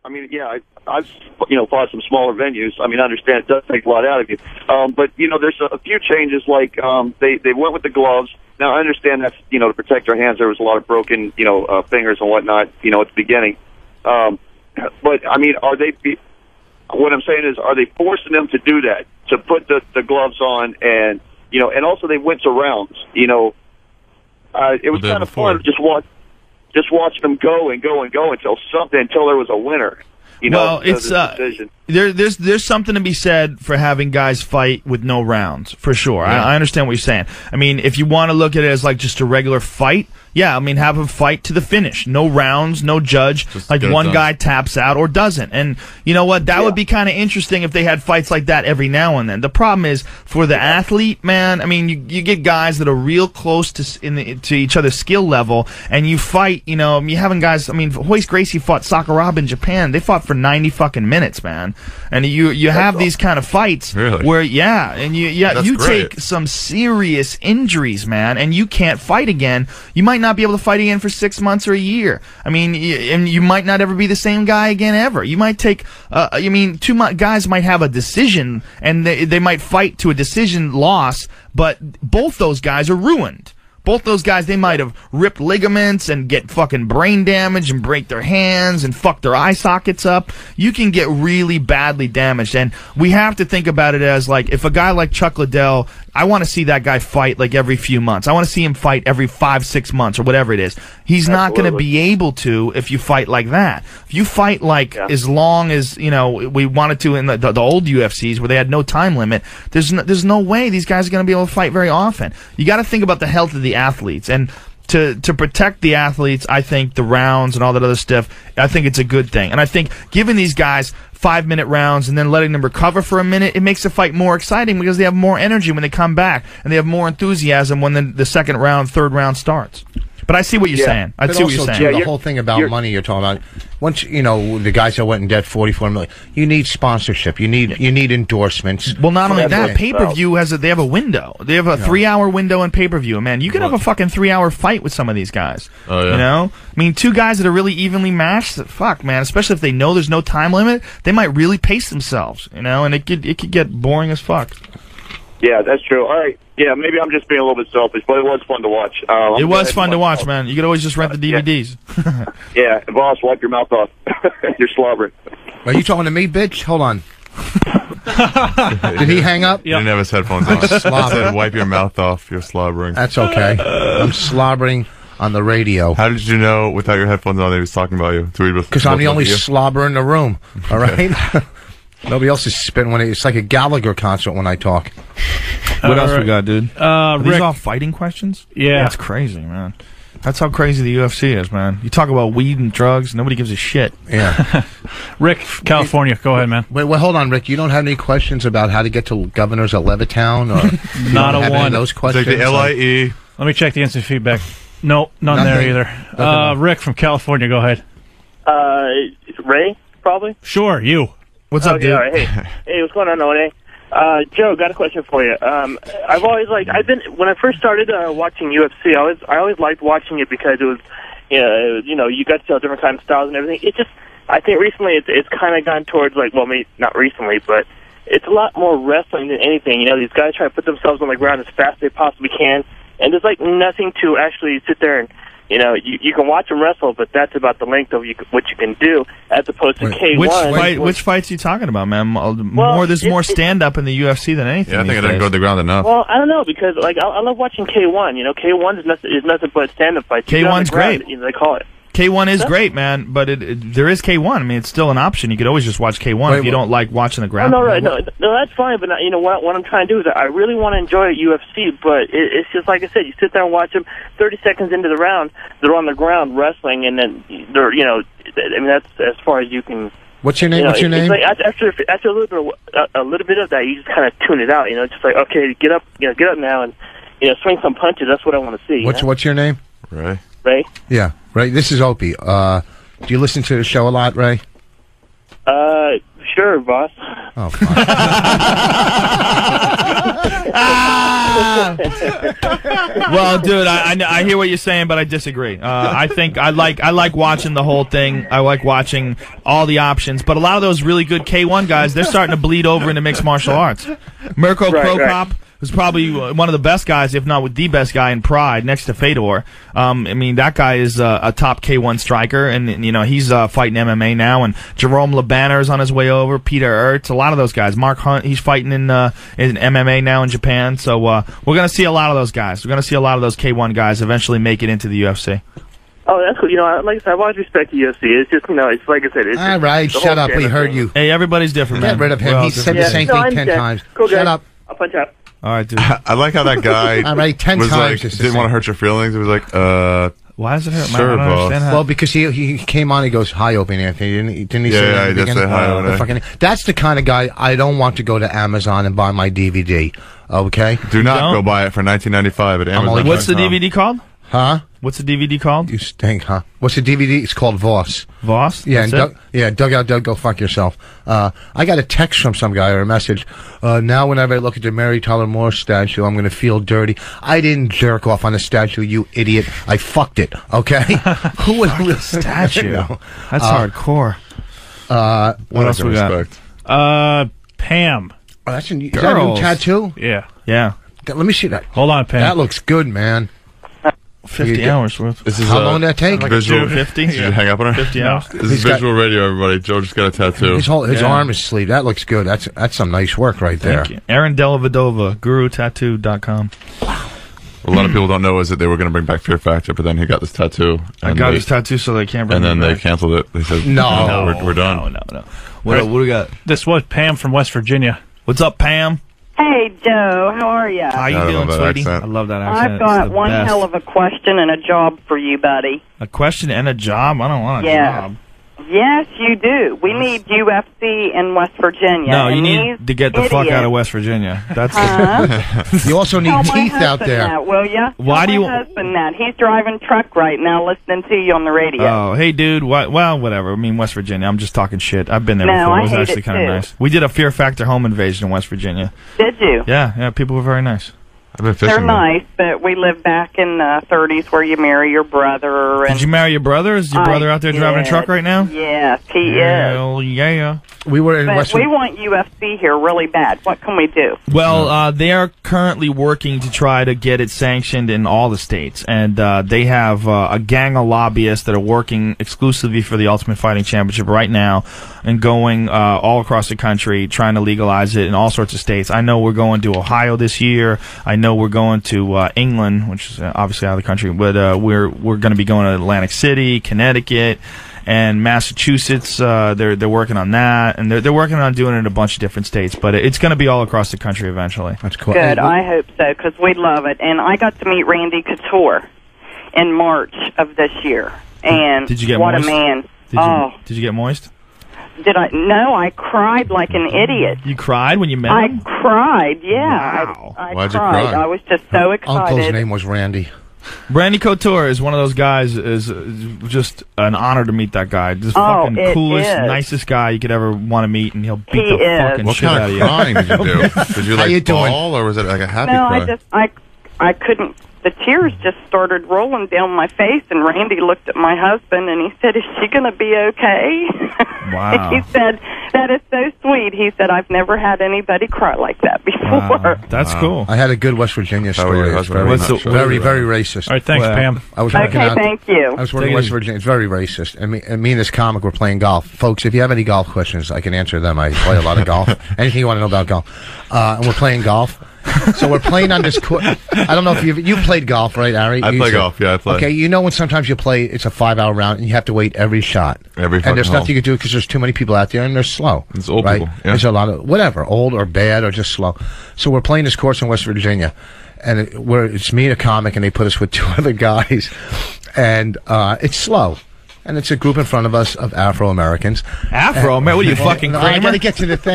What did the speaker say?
I mean, yeah, I've fought some smaller venues. I mean, I understand it does take a lot out of you. But, there's a few changes, like they went with the gloves. Now, I understand that's, to protect our hands. There was a lot of broken, fingers and whatnot, at the beginning. But, I mean, what I'm saying is, are they forcing them to do that, to put the gloves on and, and also they went to rounds, it was kind of fun to just watch them go and go and go until there was a winner. Well, it's there's something to be said for having guys fight with no rounds, for sure. Yeah. I understand what you're saying. I mean, if you want to look at it as like just a regular fight, yeah, I mean, have a fight to the finish. No rounds, no judge. Just like one guy taps out or doesn't. And you know what? That would be kind of interesting if they had fights like that every now and then. The problem is, for the athlete, man, I mean, you get guys that are real close to each other's skill level, and you fight, you having guys, I mean, Royce Gracie fought Sakuraba in Japan. They fought for 90 fucking minutes, man. And you have these kind of fights where, and you take some serious injuries, man, and you can't fight again. You might not be able to fight again for 6 months or a year. I mean, and you might not ever be the same guy again ever. You might take, two guys might have a decision, and they might fight to a decision loss, but both those guys are ruined. Both those guys, they might have ripped ligaments and get fucking brain damage and break their hands and fuck their eye sockets up. You can get really badly damaged, and we have to think about it as, like, if a guy like Chuck Liddell, I want to see that guy fight like every few months. I want to see him fight every 5-6 months or whatever it is. He's not going to be able to if you fight like that. If you fight like as long as, we wanted to in the old UFCs where they had no time limit, there's no way these guys are going to be able to fight very often. You got to think about the health of the athletes, and to protect the athletes, I think the rounds and all that other stuff, I think it's a good thing. And I think giving these guys 5-minute rounds and then letting them recover for a minute, it makes the fight more exciting because they have more energy when they come back, and they have more enthusiasm when the second round, third round starts. But I see what you're saying. I see what you're saying. The whole thing about money you're talking about. Once the guys that went in debt, $44 million. You need sponsorship. You need endorsements. Well, not only that, pay-per-view they have a window. They have a 3-hour window in pay-per-view. Man, you can have a fucking 3-hour fight with some of these guys. Oh yeah. I mean, two guys that are really evenly matched. Fuck, man. Especially if they know there's no time limit, they might really pace themselves. And it could get boring as fuck. Yeah, that's true. All right. Yeah, maybe I'm just being a little bit selfish, but it was fun to watch. It was fun to watch, man. You could always just rent the DVDs. Yeah, Vos, wipe your mouth off. You're slobbering. Are you talking to me, bitch? Hold on. Did he hang up? He didn't have his headphones on. He said, wipe your mouth off. You're slobbering. That's okay. I'm slobbering on the radio. How did you know without your headphones on that he was talking about you? Because I'm the only slobber in the room. All right? Nobody else is spitting it's like a Gallagher concert when I talk. What else we got, dude? Are Rick, these all fighting questions? Yeah. That's crazy, man. That's how crazy the UFC is, man. You talk about weed and drugs, nobody gives a shit. Yeah. Rick, California, go ahead, man. Wait, hold on, Rick. You don't have any questions about how to get to governors of Levittown? Or not a one. Those questions? It's like the LIE. Let me check the instant feedback. No, none there either. Rick from California, go ahead. Ray, probably? Sure, you. What's up, dude? All right. Hey, what's going on, One? Joe, got a question for you. I've always when I first started watching UFC, I always liked watching it because it was, you got to see all different kind of styles and everything. I think recently it's kind of gone towards maybe not recently, but it's a lot more wrestling than anything. These guys try to put themselves on the ground as fast as they possibly can, and there's nothing to actually sit there and. You can watch them wrestle, but that's about the length of what you can do, as opposed to K1. Which fights are you talking about, man? There's more stand-up in the UFC than anything. Yeah, I think I didn't go to the ground enough. Well, I don't know, because I love watching K1. K1 is nothing but stand-up fights. K1's great. They call it. K1 is great, man, but there is K1. I mean, it's still an option. You could always just watch K1 if you don't like watching the ground. No, that's fine. But what I'm trying to do is I really want to enjoy UFC, but it's just like I said. You sit there and watch them. 30 seconds into the round, they're on the ground wrestling, and then they're I mean, that's as far as you can. What's your name? What's your name? Like after a little bit of that, you just kind of tune it out. Just like, okay, get up now and swing some punches. That's what I want to see. What's your name? Ray. Ray. Yeah, Ray. This is Opie. Do you listen to the show a lot, Ray? Sure, boss. Oh, fuck. Well, dude, I hear what you're saying, but I disagree. I think I like watching the whole thing. I like watching all the options, but a lot of those really good K1 guys, they're starting to bleed over into mixed martial arts. Mirko Krokop was probably one of the best guys, if not the best guy in Pride, next to Fedor. I mean, that guy is a top K1 striker, and you know he's fighting MMA now. And Jerome LeBanner is on his way over. Peter Ertz, a lot of those guys. Mark Hunt, he's fighting in MMA now in Japan. So we're gonna see a lot of those guys. We're gonna see a lot of those K1 guys eventually make it into the UFC. Oh, that's cool. You know, like I said, I've always respected UFC. It's just, you know, it's like I said. It's all right, shut up. We heard you. Hey, everybody's different, man. Get rid of him. He said the same thing 10 times. Cool, shut up. I'll punch out. All right, dude. I like how that guy all right, 10 was times. like, didn't want to hurt your feelings. It was like, why does it hurt? Sure, I don't understand how. Well, because he came on, he goes, hi, Opie and Anthony. Didn't he say that? Yeah, he did say hi. That's the kind of guy I don't want to go to Amazon and buy my DVD. Okay? Do not go buy it for $19.95 at Amazon. What's the DVD called? Huh? What's the DVD called? You stink, huh? What's the DVD? It's called Vos. Vos? Yeah, and Dugout Doug, go fuck yourself. I got a text from some guy or a message. Now whenever I look at the Mary Tyler Moore statue, I'm going to feel dirty. I didn't jerk off on the statue, you idiot. I fucked it, okay? Who would the statue? know? That's hardcore. What else we got? Pam. Oh, is that a new tattoo? Yeah. Yeah. Let me see that. Hold on, Pam. That looks good, man. 50 hours worth. This is how long did that take? Like visual. 50? Did you hang up on her? 50 hours. This is visual radio, everybody. Joe just got a tattoo. His arm is sleeved. That looks good. That's some nice work right there. Thank you. Aaron Delavadova, GuruTattoo.com. A lot of people don't know is that they were going to bring back Fear Factor, but then he got this tattoo. I got his tattoo, so they can't bring it back. And then they canceled it. They said, no, we're done. No. What do we got? This was Pam from West Virginia. What's up, Pam? Hey, Joe. How are you? How you doing, sweetie? I love that accent. I've got one hell of a question and a job for you, buddy. A question and a job? I don't want a job. Yes, you do. We need UFC in West Virginia. No, you need to get the fuck out of West Virginia. That's you also need teeth out there. That, will you? Why do you? My husband that. He's driving truck right now, listening to you on the radio. Oh, hey, dude. Well, whatever. I mean, West Virginia. I'm just talking shit. I've been there before. It was actually kind of nice. We did a Fear Factor home invasion in West Virginia. Did you? Yeah. People were very nice. I've been fishing. They're nice, but we live back in the 30s where you marry your brother. And did you marry your brother? Is your brother out there driving a truck right now? Yes, he is. Hell yeah. We were in West. We want UFC here really bad. What can we do? Well, they are currently working to try to get it sanctioned in all the states, and they have a gang of lobbyists that are working exclusively for the Ultimate Fighting Championship right now and going all across the country trying to legalize it in all sorts of states. I know we're going to Ohio this year. I know we're going to England, which is obviously out of the country, but we're going to be going to Atlantic City, Connecticut, and Massachusetts. They're working on that, and they're working on doing it in a bunch of different states. But it's going to be all across the country eventually. That's cool. Good. I hope so, because we love it. And I got to meet Randy Couture in March of this year, and did you get what moist? A man! Did you get moist? Did I? No, I cried like an idiot. You cried when you met him? I cried, yeah. Wow. I Why'd cried. you cry? I was just so excited. Uncle's name was Randy. Randy Couture is one of those guys. Is just an honor to meet that guy. Just fucking coolest, nicest guy you could ever want to meet, and he'll beat the fucking shit out of you. What kind of crying did you do? Did you like bawl, or was it like a happy cry? No, I couldn't. The tears just started rolling down my face, and Randy looked at my husband, and he said, "Is she going to be okay?" Wow. He said, "That is so sweet." He said, "I've never had anybody cry like that before." Wow. That's cool. I had a good West Virginia story. It's very, very racist. All right, thanks, Pam. I was working out. Thank you. I was working in West Virginia. It's very racist. And me and this comic were playing golf. Folks, if you have any golf questions, I can answer them. I play a lot of golf. Anything you want to know about golf. And we're playing golf. So we're playing on this court. I don't know if you played golf, right, Ari? I play golf, yeah, I play. Okay, you know when sometimes you play, it's a 5-hour round, and you have to wait every shot. And there's nothing you can do because there's too many people out there, and they're slow. It's old right? people, yeah. There's a lot of, whatever, old or bad or just slow. So we're playing this course in West Virginia, and it's me and a comic, and they put us with 2 other guys, and it's slow. And it's a group in front of us of Afro-Americans. Afro-American? What are you, fucking Kramer? I got to get to the thing.